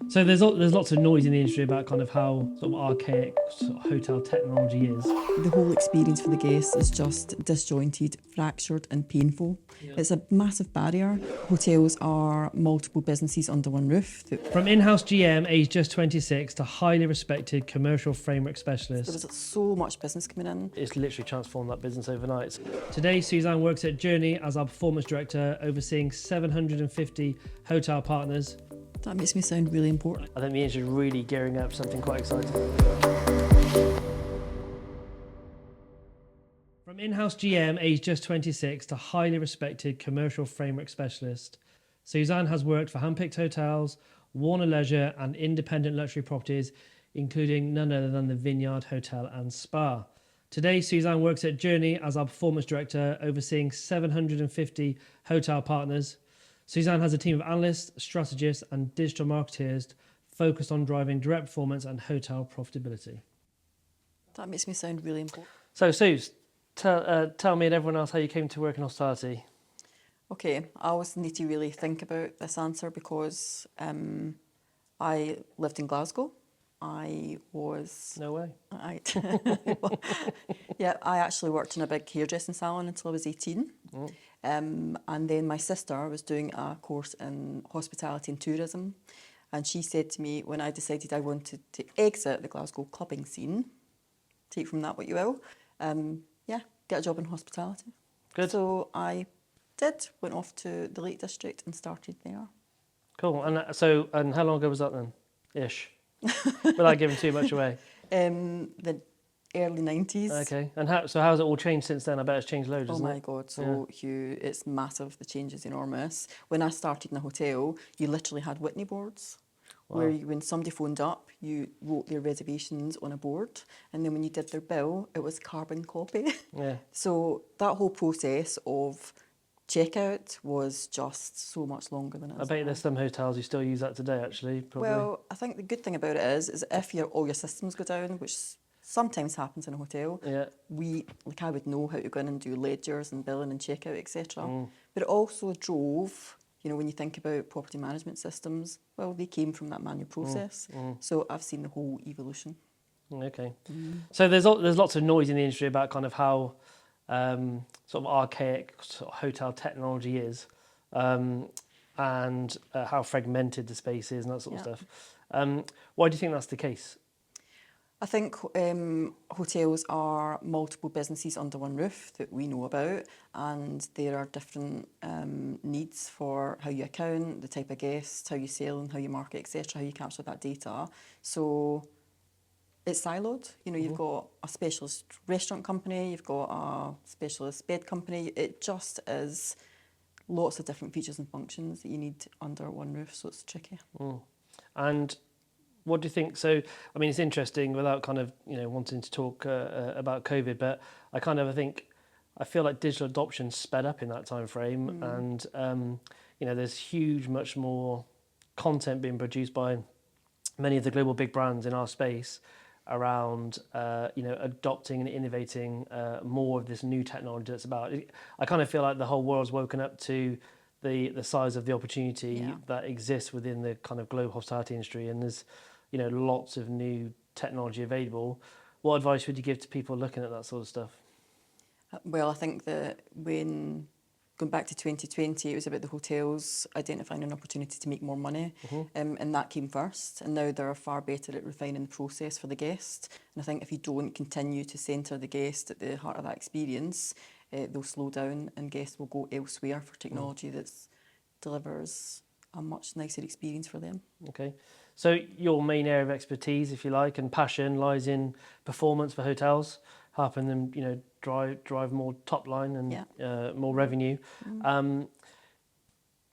So there's lots of noise in the industry about kind of how sort of archaic sort of hotel technology is. The whole experience for the guests is just disjointed, fractured and painful. Yeah. It's a massive barrier. Hotels are multiple businesses under one roof. From in-house GM aged just 26 to highly respected commercial framework There specialist, was so much business coming in. it's literally transformed that business overnight. Today, Susanne works at Journey as our performance director, overseeing 750 hotel partners. That makes me sound really important. I think the industry is really gearing up for something quite exciting. From in-house GM aged just 26 to highly respected commercial framework specialist, Susanne has worked for handpicked hotels, Warner Leisure and independent luxury properties, including none other than the Vineyard Hotel and Spa. Today, Susanne works at Journey as our performance director, overseeing 750 hotel partners. Susanne has a team of analysts, strategists and digital marketeers focused on driving direct performance and hotel profitability. That makes me sound really important. So, Suze, tell me and everyone else how you came to work in hospitality. Okay, I always need to really think about this answer because I lived in Glasgow. I was... No way. Yeah, I actually worked in a big hairdressing salon until I was 18. And then my sister was doing a course in hospitality and tourism. And she said to me, when I decided I wanted to exit the Glasgow clubbing scene, take from that what you will, get a job in hospitality. Good. So I went off to the Lake District and started there. Cool. And how long ago was that then? Ish. Without giving too much away. The early 90s. Okay. And how's it all changed since then? I bet it's changed loads, Oh hasn't my it? God, so Hugh, it's massive. The change is enormous. When I started in a hotel, you literally had Whitney boards. Wow. Where when somebody phoned up, you wrote their reservations on a board, and then when you did their bill, it was carbon copy. Yeah. So that whole process of checkout was just so much longer than it is I bet now. there's some hotels who still use that today, actually, probably. Well, I think the good thing about it is if all your systems go down, which sometimes happens in a hotel, Yeah. I would know how to go in and do ledgers and billing and checkout, etc. But it also drove, when you think about property management systems, well, they came from that manual process. So I've seen the whole evolution. Okay. So there's lots of noise in the industry about kind of how sort of archaic sort of hotel technology is, and how fragmented the space is and that sort of stuff. Why do you think that's the case? I think hotels are multiple businesses under one roof that we know about, and there are different needs for how you account, the type of guests, how you sell and how you market, etc., how you capture that data. So it's siloed. You've got a specialist restaurant company, you've got a specialist bed company. It just is lots of different features and functions that you need under one roof, so it's tricky. And what do you think? So, I mean, it's interesting without kind of, wanting to talk about COVID, but I feel like digital adoption sped up in that time frame, and there's much more content being produced by many of the global big brands in our space around adopting and innovating more of this new technology that's about. I kind of feel like the whole world's woken up to the size of the opportunity that exists within the kind of global hospitality industry, and there's lots of new technology available. What advice would you give to people looking at that sort of stuff? Well, I think that when going back to 2020, it was about the hotels identifying an opportunity to make more money, and that came first. And now they're far better at refining the process for the guest. And I think if you don't continue to centre the guest at the heart of that experience, they'll slow down and guests will go elsewhere for technology that delivers a much nicer experience for them. Okay. So your main area of expertise, if you like, and passion lies in performance for hotels, helping them, drive more top line and more revenue.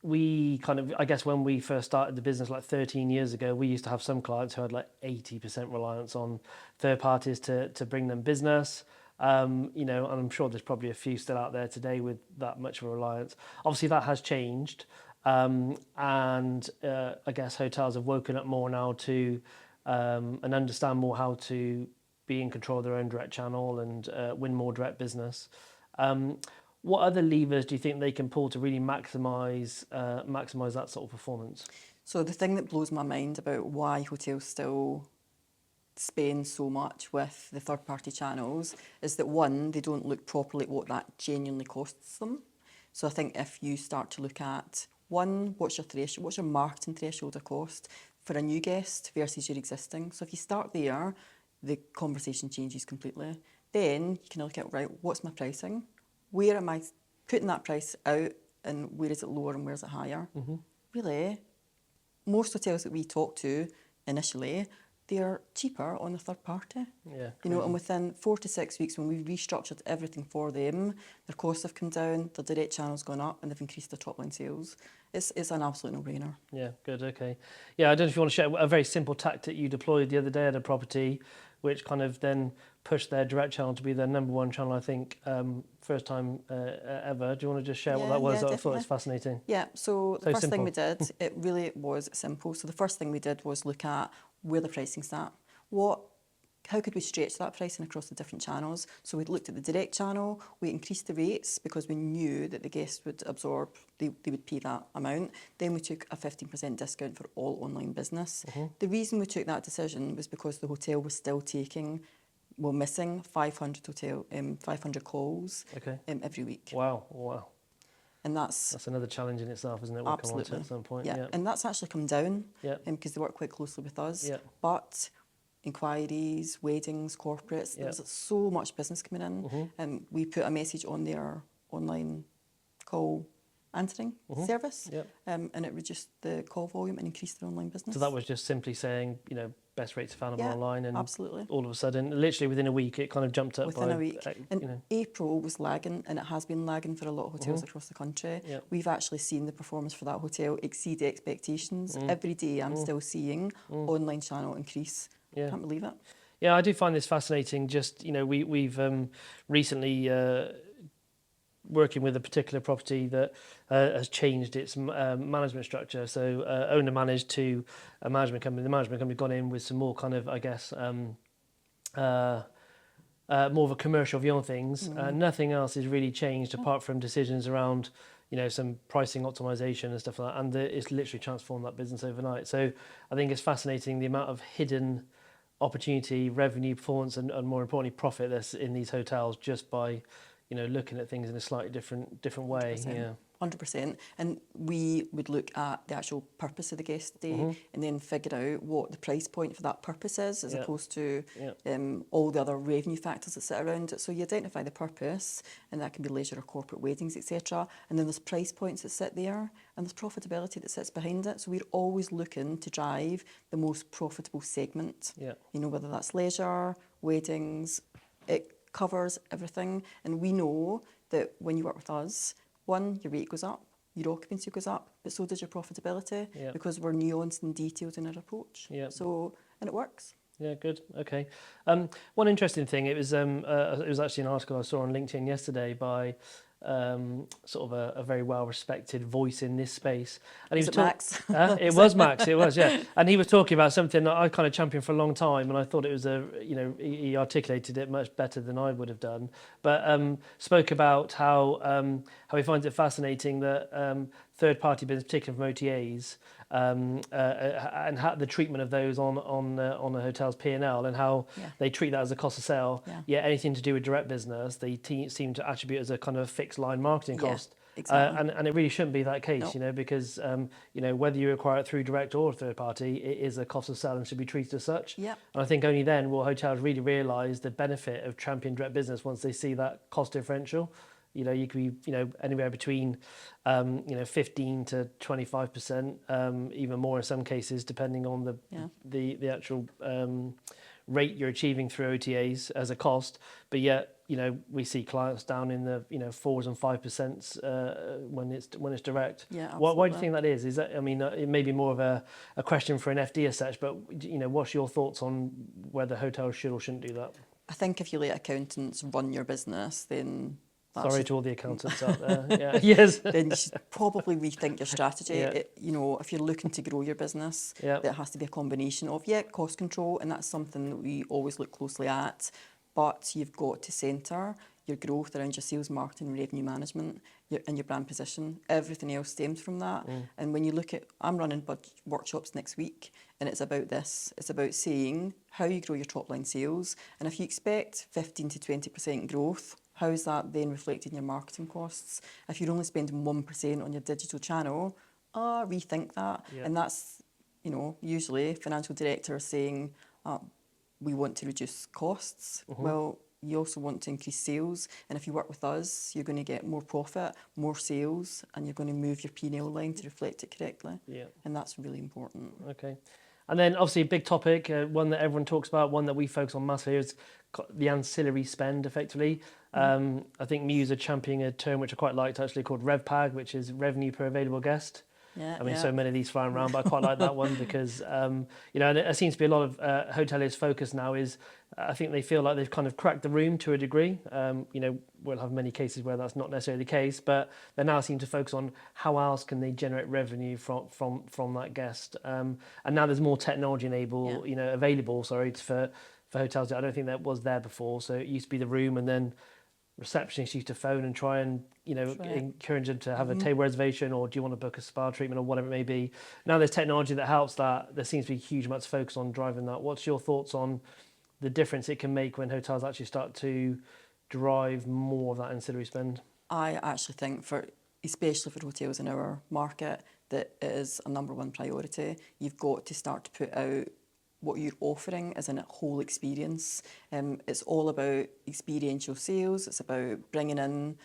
We kind of, I guess, when we first started the business like 13 years ago, we used to have some clients who had like 80% reliance on third parties to bring them business. And I'm sure there's probably a few still out there today with that much of a reliance. Obviously, that has changed. And I guess hotels have woken up more now to and understand more how to be in control of their own direct channel and win more direct business. What other levers do you think they can pull to really maximise that sort of performance? So the thing that blows my mind about why hotels still spend so much with the third-party channels is that, one, they don't look properly at what that genuinely costs them. So I think if you start to look at, one, what's your threshold, what's your marketing threshold of cost for a new guest versus your existing. So if you start there, the conversation changes completely. Then you can look at, right, what's my pricing? Where am I putting that price out, and where is it lower and where is it higher? Mm-hmm. Really, most hotels that we talk to initially, they're cheaper on the third party. Yeah, You know, crazy. and within 4 to 6 weeks, when we've restructured everything for them, their costs have come down, their direct channel's gone up, and they've increased their top line sales. It's an absolute no-brainer. Yeah, good, okay. Yeah, I don't know if you want to share a very simple tactic you deployed the other day at a property, which kind of then pushed their direct channel to be their number one channel, I think, first time ever. Do you want to just share what that was? Yeah, I thought it was definitely. fascinating. Yeah, so the So first thing we simple. did, it really was simple. So the first thing we did was look at where the pricing's at. How could we stretch that pricing across the different channels? So we looked at the direct channel, we increased the rates because we knew that the guests would absorb, they would pay that amount. Then we took a 15% discount for all online business. Mm-hmm. The reason we took that decision was because the hotel was still missing 500 calls Okay. every week. Wow. And that's another challenge in itself, isn't it? We'll come on to absolutely at some point. yeah. Yeah. And that's actually come down Yeah. because they work quite closely with us. Yeah. But inquiries, weddings, corporates, Yeah. there was so much business coming in, Mm-hmm. and we put a message on their online call answering service, Yeah. and it reduced the call volume and increased their online business. So that was just simply saying, best rates available Yeah, online, and absolutely. all of a sudden, literally within a week, it kind of jumped up Within by a week. And April was lagging, and it has been lagging for a lot of hotels across the country. Yeah. We've actually seen the performance for that hotel exceed expectations. Every day I'm still seeing online channel increase. Yeah. Can't believe it. Yeah, I do find this fascinating. Just we've recently working with a particular property that has changed its management structure. So owner managed to a management company. The management company gone in with some more kind of, I guess, more of a commercial view on things. Nothing else has really changed apart from decisions around some pricing optimization and stuff like that. And it's literally transformed that business overnight. So I think it's fascinating the amount of hidden opportunity, revenue, performance, and more importantly, profit that's in these hotels just by looking at things in a slightly different way. 100%. Yeah. 100%. And we would look at the actual purpose of the guest day and then figure out what the price point for that purpose is, as opposed to all the other revenue factors that sit around it. So you identify the purpose, and that can be leisure or corporate weddings, etc. And then there's price points that sit there, and there's profitability that sits behind it. So we're always looking to drive the most profitable segment. Yeah. Whether that's leisure, weddings, it covers everything. And we know that when you work with us, one, your rate goes up, your occupancy goes up, but so does your profitability because we're nuanced and detailed in our approach. Yeah. So, and it works. Yeah, good. Okay. One interesting thing, it was actually an article I saw on LinkedIn yesterday by sort of a very well-respected voice in this space. And Is it Max? It was Max, it was, yeah. And he was talking about something that I kind of championed for a long time, and I thought it was he articulated it much better than I would have done. But spoke about how he finds it fascinating that third-party business, particularly from OTAs, and how the treatment of those on a hotel's P&L, and how they treat that as a cost of sale. Yet anything to do with direct business, they seem to attribute as a kind of fixed line marketing cost. Exactly. And it really shouldn't be that case, because whether you acquire it through direct or third party, it is a cost of sale and should be treated as such. Yeah. And I think only then will hotels really realise the benefit of champion direct business once they see that cost differential. You could be, anywhere between, 15 to 25%, even more in some cases, depending on the actual rate you're achieving through OTAs as a cost. But yet, we see clients down in the 4s and 5% when it's direct. Yeah, absolutely. Why do you think that is? Is that, it may be more of a question for an FD as such, but what's your thoughts on whether hotels should or shouldn't do that? I think if you let accountants run your business, then sorry to all the accountants out there. Yeah. Yes. Then you should probably rethink your strategy. Yeah. If you're looking to grow your business, that has to be a combination of cost control, and that's something that we always look closely at. but you've got to centre your growth around your sales, marketing, revenue management, and your brand position. Everything else stems from that. And when you look at, I'm running workshops next week, and it's about this. It's about saying how you grow your top line sales. And if you expect 15 to 20% growth, how is that then reflected in your marketing costs? If you're only spending 1% on your digital channel, rethink that. Yeah. And that's, usually financial directors saying, we want to reduce costs. Well, you also want to increase sales. And if you work with us, you're going to get more profit, more sales, and you're going to move your P&L line to reflect it correctly. Yeah. And that's really important. Okay. And then obviously a big topic, one that everyone talks about, one that we focus on massively is the ancillary spend effectively. I think Muse are championing a term which I quite liked actually called RevPAG, which is revenue per available guest. Yeah, I mean, so many of these flying around, but I quite like that one because, and it seems to be a lot of hoteliers' focus now is, I think they feel like they've kind of cracked the room to a degree. We'll have many cases where that's not necessarily the case, but they now seem to focus on how else can they generate revenue from that guest. And now there's more technology available, for hotels. I don't think that was there before. So it used to be the room and then receptionists used to phone and try and encourage them to have a table reservation, or do you want to book a spa treatment or whatever it may be. Now there's technology that helps that. There seems to be huge amounts of focus on driving that. What's your thoughts on the difference it can make when hotels actually start to drive more of that ancillary spend? I actually think especially for hotels in our market, that it is a number one priority. You've got to start to put out what you're offering as a whole experience. It's all about experiential sales. It's about bringing in,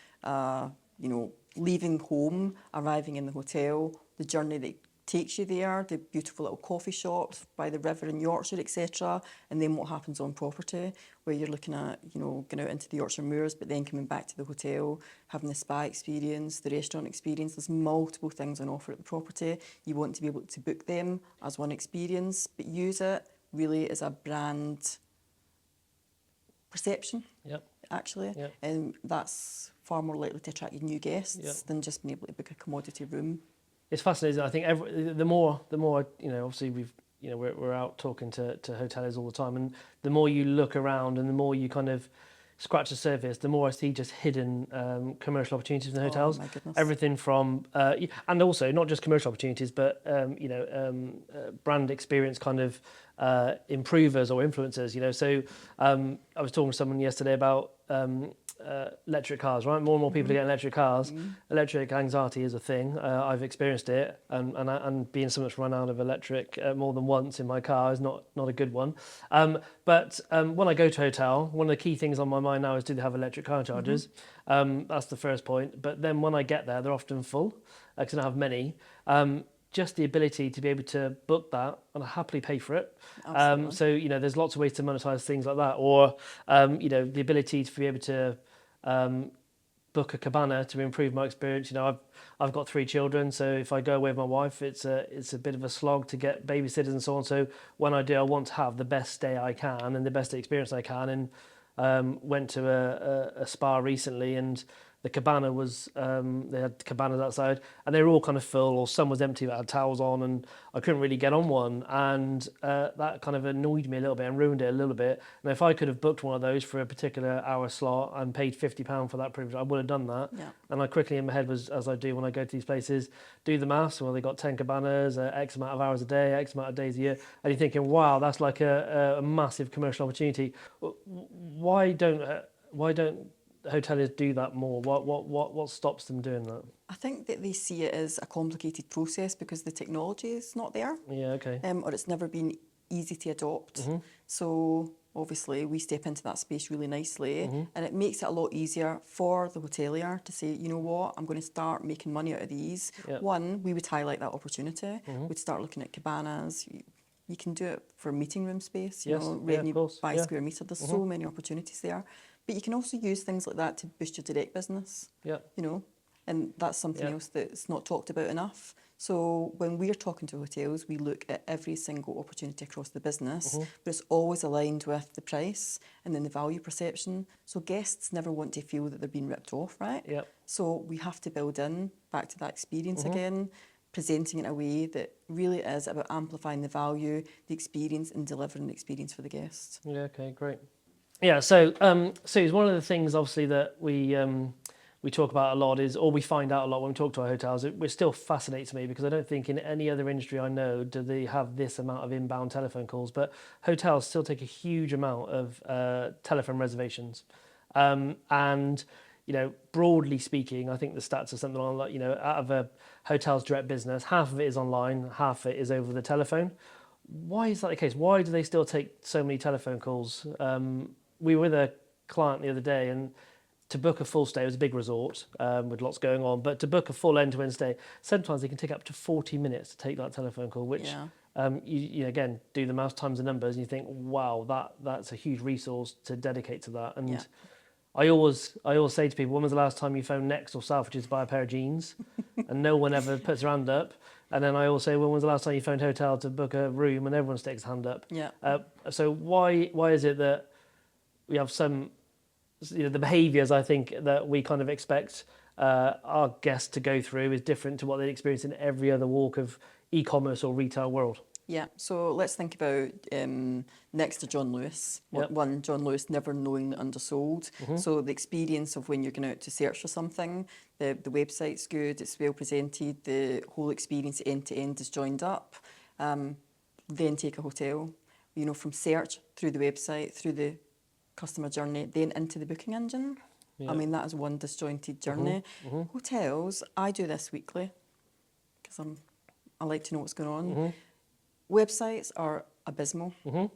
leaving home, arriving in the hotel, the journey that takes you there, the beautiful little coffee shops by the river in Yorkshire, etc. And then what happens on property, where you're looking at, going out into the Yorkshire moors, but then coming back to the hotel, having the spa experience, the restaurant experience. There's multiple things on offer at the property. You want to be able to book them as one experience, but use it really as a brand perception. Yep. Actually. Yep. And that's far more likely to attract you new guests than just being able to book a commodity room. It's fascinating. I think the more obviously we're out talking to hoteliers all the time, and the more you look around and the more you kind of scratch the surface, the more I see just hidden commercial opportunities in the hotels. Oh my goodness. Everything from and also not just commercial opportunities, but brand experience kind of improvers or influencers. So I was talking to someone yesterday about electric cars, right? More and more people are getting electric cars. Electric anxiety is a thing. I've experienced it, and being someone that's run out of electric more than once in my car is not a good one. But when I go to a hotel, one of the key things on my mind now is, do they have electric car chargers? That's the first point. But then when I get there, they're often full because I don't have many. Just the ability to be able to book that and happily pay for it. So there's lots of ways to monetize things like that, or the ability to be able to book a cabana to improve my experience. I've got 3 children, so if I go away with my wife, it's a bit of a slog to get babysitters and so on. So when I do, I want to have the best day I can and the best experience I can. And went to a spa recently, and the cabana was, they had cabanas outside and they were all kind of full, or some was empty but had towels on, and I couldn't really get on one. And that kind of annoyed me a little bit and ruined it a little bit. And if I could have booked one of those for a particular hour slot and paid £50 for that privilege, I would have done that. Yeah. And I quickly in my head was, as I do when I go to these places, do the maths. Well, they got 10 cabanas, X amount of hours a day, X amount of days a year. And you're thinking, wow, that's like a massive commercial opportunity. Why don't hoteliers do that more? What stops them doing that? I think that they see it as a complicated process because the technology is not there. Yeah, okay. Or it's never been easy to adopt. So obviously we step into that space really nicely, and it makes it a lot easier for the hotelier to say, you know what, I'm going to start making money out of these. Yep. One, we would highlight that opportunity. We'd start looking at cabanas. You can do it for meeting room space, revenue by square metre. There's so many opportunities there. But you can also use things like that to boost your direct business. Yeah. And that's something else that's not talked about enough. So when we're talking to hotels, we look at every single opportunity across the business, but it's always aligned with the price and then the value perception. So guests never want to feel that they're being ripped off, right? Yeah. So we have to build in back to that experience again, presenting it in a way that really is about amplifying the value, the experience, and delivering the experience for the guests. Yeah, okay, great. Yeah, so Suze, one of the things obviously that we talk about a lot is, or we find out a lot when we talk to our hotels, it still fascinates me because I don't think in any other industry I know do they have this amount of inbound telephone calls, but hotels still take a huge amount of telephone reservations. And, broadly speaking, I think the stats are something like, out of a hotel's direct business, half of it is online, half of it is over the telephone. Why is that the case? Why do they still take so many telephone calls? We were with a client the other day, and to book a full stay, it was a big resort with lots going on, but to book a full end-to-end stay, sometimes they can take up to 40 minutes to take that telephone call, which Yeah. you again do the math times the numbers, and you think, wow, that's a huge resource to dedicate to that. And Yeah. I always say to people, when was the last time you phoned Next or Selfridges to buy a pair of jeans? And no one ever puts their hand up. And then I always say, when was the last time you phoned hotel to book a room? And everyone sticks a hand up. Yeah. So why is it that we have some, the behaviours I think that we kind of expect our guests to go through is different to what they experience in every other walk of e-commerce or retail world? Yeah, so let's think about next to John Lewis. Yep. One, John Lewis never knowing that undersold. So the experience of when you're going out to search for something, the website's good, it's well presented, the whole experience end to end is joined up. Then take a hotel, from search through the website, through the customer journey, then into the booking engine. Yep. I mean, that is one disjointed journey. Hotels, I do this weekly because I like to know what's going on. Websites are abysmal.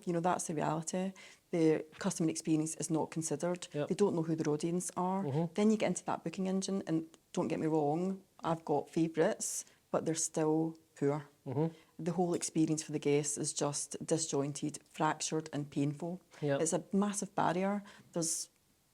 That's the reality. The customer experience is not considered. Yep. They don't know who their audience are. Then you get into that booking engine, and don't get me wrong, I've got favourites, but they're still poor. The whole experience for the guests is just disjointed, fractured and painful. Yep. It's a massive barrier. There's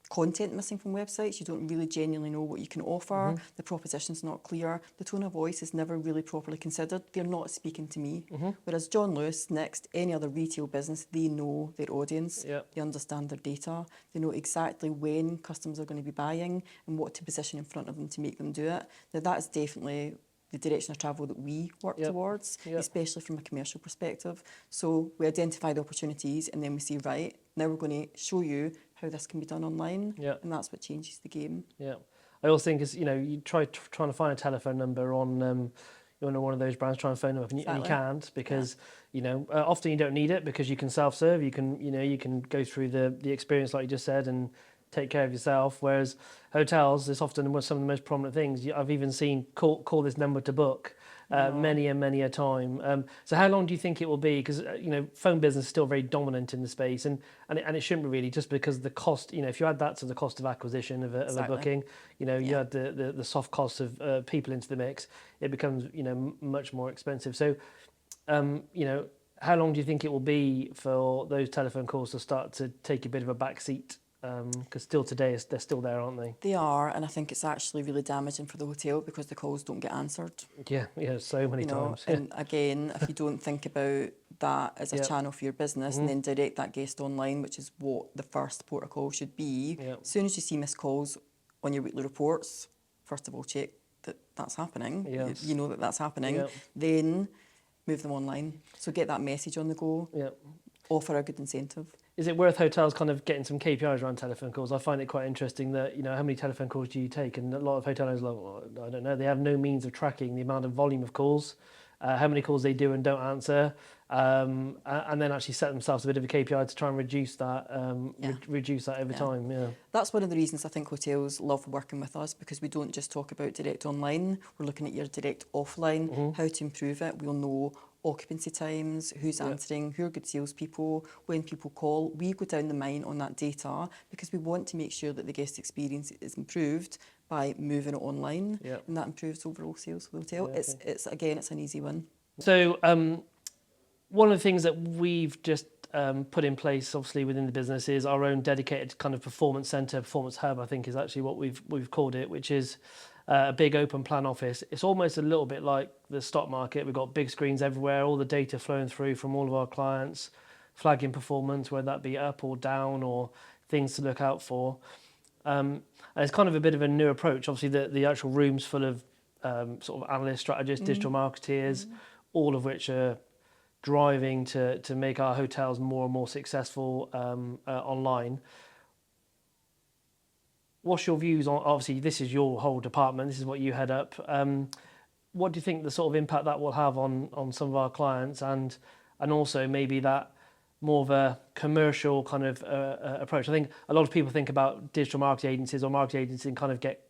content missing from websites. You don't really genuinely know what you can offer. The proposition's not clear. The tone of voice is never really properly considered. They're not speaking to me. Whereas John Lewis, Next, any other retail business, they know their audience. Yep. They understand their data. They know exactly when customers are going to be buying and what to position in front of them to make them do it. Now, that is definitely the direction of travel that we work Yep. towards, Yep. especially from a commercial perspective. So we identify the opportunities, and then we say, right, now we're going to show you how this can be done online. Yep. And that's what changes the game. Yeah, I also think is you trying to find a telephone number on one of those brands, try and phone them up, and you Exactly. can't because often you don't need it because you can self-serve. You can go through the experience like you just said and take care of yourself. Whereas hotels, it's often some of the most prominent things. I've even seen call this number to book. Many a time. So how long do you think it will be? Because phone business is still very dominant in the space, and it shouldn't be really, just because the cost. If you add that to the cost of acquisition of a Exactly. booking, you add the soft costs of people into the mix, it becomes much more expensive. So, how long do you think it will be for those telephone calls to start to take a bit of a back seat? Because still today they're still there, aren't they? They are, and I think it's actually really damaging for the hotel because the calls don't get answered. Yeah, so many times. And again, if you don't think about that as a Yep. channel for your business and then direct that guest online, which is what the first port of call should be, Yep. as soon as you see missed calls on your weekly reports, first of all, check that that's happening. Yes. You know that that's happening. Yep. Then move them online. So get that message on the go. Yeah. Offer a good incentive. Is it worth hotels kind of getting some KPIs around telephone calls? I find it quite interesting that, how many telephone calls do you take? And a lot of hotels are like, well, I don't know. They have no means of tracking the amount of volume of calls, how many calls they do and don't answer, and then actually set themselves a bit of a KPI to try and reduce that, reduce that over time. Yeah. That's one of the reasons I think hotels love working with us, because we don't just talk about direct online. We're looking at your direct offline, how to improve it. We'll know occupancy times, who's answering, who are good salespeople, when people call. We go down the mine on that data because we want to make sure that the guest experience is improved by moving it online, and that improves overall sales for the hotel. Yeah, It's again, it's an easy win. So one of the things that we've just put in place, obviously within the business, is our own dedicated kind of performance centre, performance hub, I think is actually what we've called it, which is a big open plan office. It's almost a little bit like the stock market. We've got big screens everywhere, all the data flowing through from all of our clients, flagging performance, whether that be up or down or things to look out for. And it's kind of a bit of a new approach. Obviously, the actual room's full of sort of analysts, strategists, digital marketeers, all of which are driving to make our hotels more and more successful online. What's your views on, obviously this is your whole department, this is what you head up. What do you think the sort of impact that will have on some of our clients, and also maybe that more of a commercial kind of approach? I think a lot of people think about digital marketing agencies or marketing agencies and kind of get,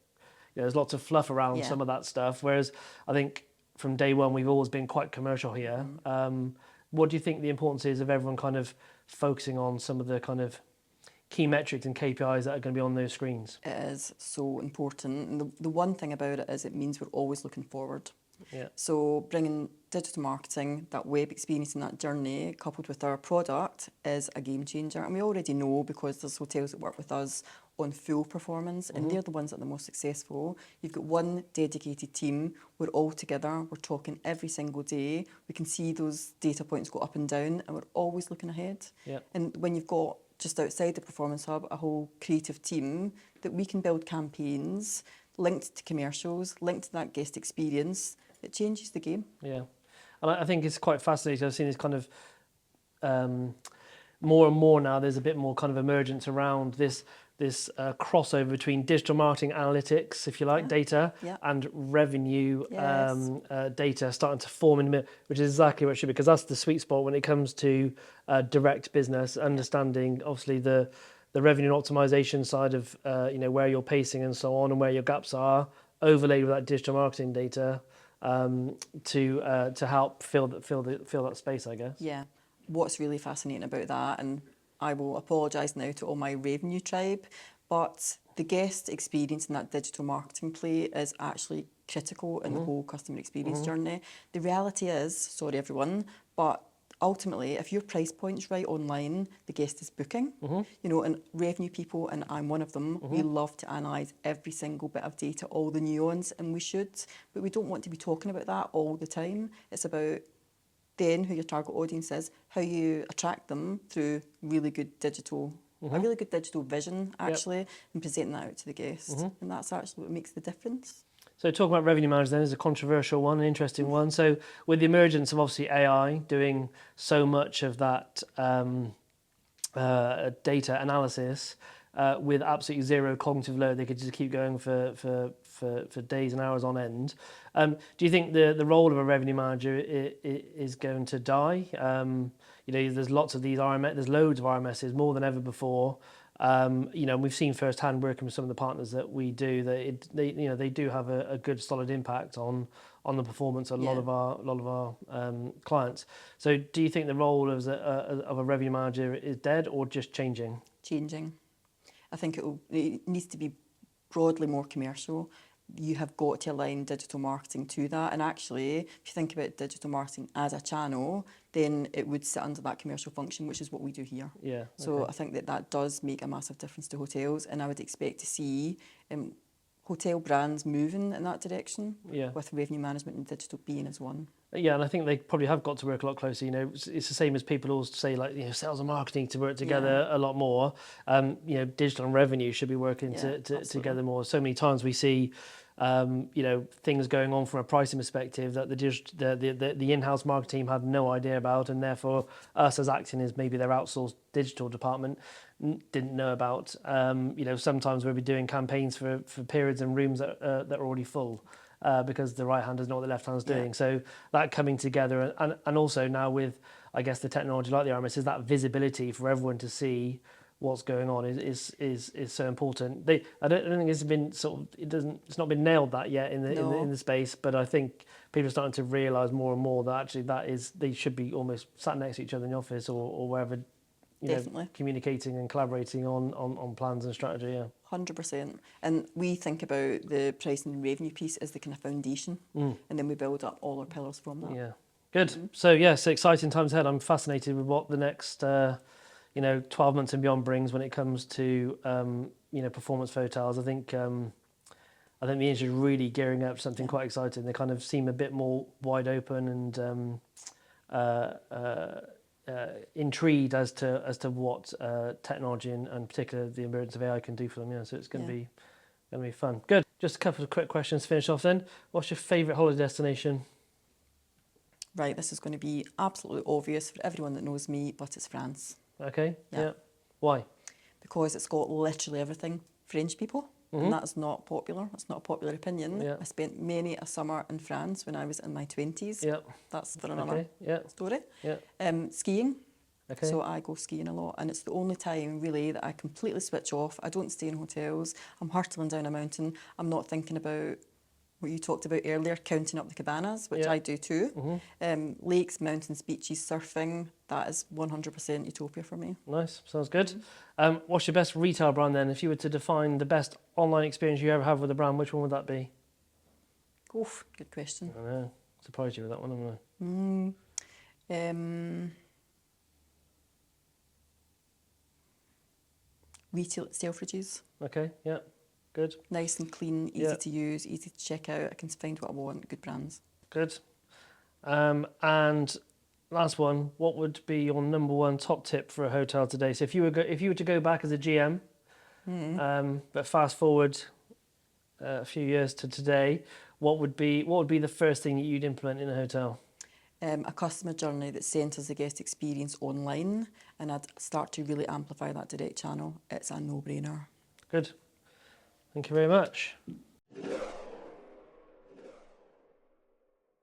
there's lots of fluff around some of that stuff, whereas I think from day one we've always been quite commercial here. What do you think the importance is of everyone kind of focusing on some of the kind of key metrics and KPIs that are going to be on those screens? It is so important. And the one thing about it is it means we're always looking forward. Yeah. So bringing digital marketing, that web experience and that journey coupled with our product is a game changer. And we already know, because there's hotels that work with us on full performance, and they're the ones that are the most successful. You've got one dedicated team. We're all together. We're talking every single day. We can see those data points go up and down, and we're always looking ahead. Yeah. And when you've got just outside the Performance Hub a whole creative team, that we can build campaigns linked to commercials, linked to that guest experience, it changes the game. Yeah. And I think it's quite fascinating. I've seen this kind of more and more now, there's a bit more kind of emergence around this crossover between digital marketing analytics, if you like, data, and revenue data starting to form in the middle, which is exactly what it should be, because that's the sweet spot when it comes to direct business, understanding obviously the revenue and optimization side of where you're pacing and so on, and where your gaps are, overlaid with that digital marketing data to help fill that space, I guess. Yeah. What's really fascinating about that, and I will apologise now to all my revenue tribe, but the guest experience in that digital marketing play is actually critical in the whole customer experience journey. The reality is, sorry everyone, but ultimately, if your price point's right online, the guest is booking. And revenue people, and I'm one of them, we love to analyse every single bit of data, all the nuance, and we should, but we don't want to be talking about that all the time. It's about then who your target audience is, how you attract them through really good digital, a really good digital vision, actually, and presenting that out to the guest. And that's actually what makes the difference. So talking about revenue management then is a controversial one, an interesting one. So with the emergence of obviously AI doing so much of that data analysis with absolutely zero cognitive load, they could just keep going for days and hours on end. Do you think the role of a revenue manager is going to die? There's lots of these RMS, there's loads of RMSs, more than ever before. We've seen firsthand working with some of the partners that we do that they do have a good solid impact on the performance of a lot of our clients. So do you think the role of a revenue manager is dead or just changing? Changing. I think it needs to be broadly more commercial. You have got to align digital marketing to that. And actually, if you think about digital marketing as a channel, then it would sit under that commercial function, which is what we do here. Yeah. Okay. So I think that does make a massive difference to hotels, and I would expect to see hotel brands moving in that direction, with revenue management and digital being as one. Yeah, and I think they probably have got to work a lot closer. It's the same as people always say, like, sales and marketing to work together a lot more. Digital and revenue should be working together more. So many times we see, things going on from a pricing perspective that the in-house marketing team had no idea about, and therefore us as acting as maybe their outsourced digital department didn't know about. Sometimes we'll be doing campaigns for periods and rooms that are already full. Because the right hand doesn't know what the left hand's doing. So that coming together, and also now with, I guess, the technology like the RMS, is that visibility for everyone to see what's going on is so important. I don't think it's been it's not been nailed that yet in the space, but I think people are starting to realise more and more that actually they should be almost sat next to each other in the office or wherever. Definitely. Communicating and collaborating on plans and strategy, 100%. And we think about the pricing and revenue piece as the kind of foundation, and then we build up all our pillars from that. Yeah, good. So exciting times ahead. I'm fascinated with what the next 12 months and beyond brings when it comes to performance hotels. I think the industry is really gearing up for something quite exciting. They kind of seem a bit more wide open and intrigued as to what technology and particularly the emergence of AI can do for them. So it's going to be fun. Good. Just a couple of quick questions to finish off then. What's your favourite holiday destination? right, this is going to be absolutely obvious for everyone that knows me, but it's France. Okay. Yeah. Yeah. Why? Because it's got literally everything. French people, and that's not popular. It's not a popular opinion. Yeah. I spent many a summer in France when I was in my 20s. Yeah. That's for another Okay. Yeah. story. Yeah. Skiing. Okay. So I go skiing a lot, and it's the only time really that I completely switch off. I don't stay in hotels. I'm hurtling down a mountain. I'm not thinking about what you talked about earlier, counting up the cabanas, which Yeah. I do too. Lakes, mountains, beaches, surfing, that is 100% utopia for me. Nice. Sounds good. What's your best retail brand then? If you were to define the best online experience you ever have with a brand, which one would that be? Oof, good question. I know. Surprised you with that one, haven't I? Retail at Selfridges. Okay. Yeah. Good. Nice and clean, easy Yeah. to use, easy to check out. I can find what I want, good brands. Good. And last one, what would be your number one top tip for a hotel today? So if you were to go back as a GM, but fast forward a few years to today, what would be the first thing that you'd implement in a hotel? A customer journey that centres the guest experience online, and I'd start to really amplify that direct channel. It's a no-brainer. Good. Thank you very much.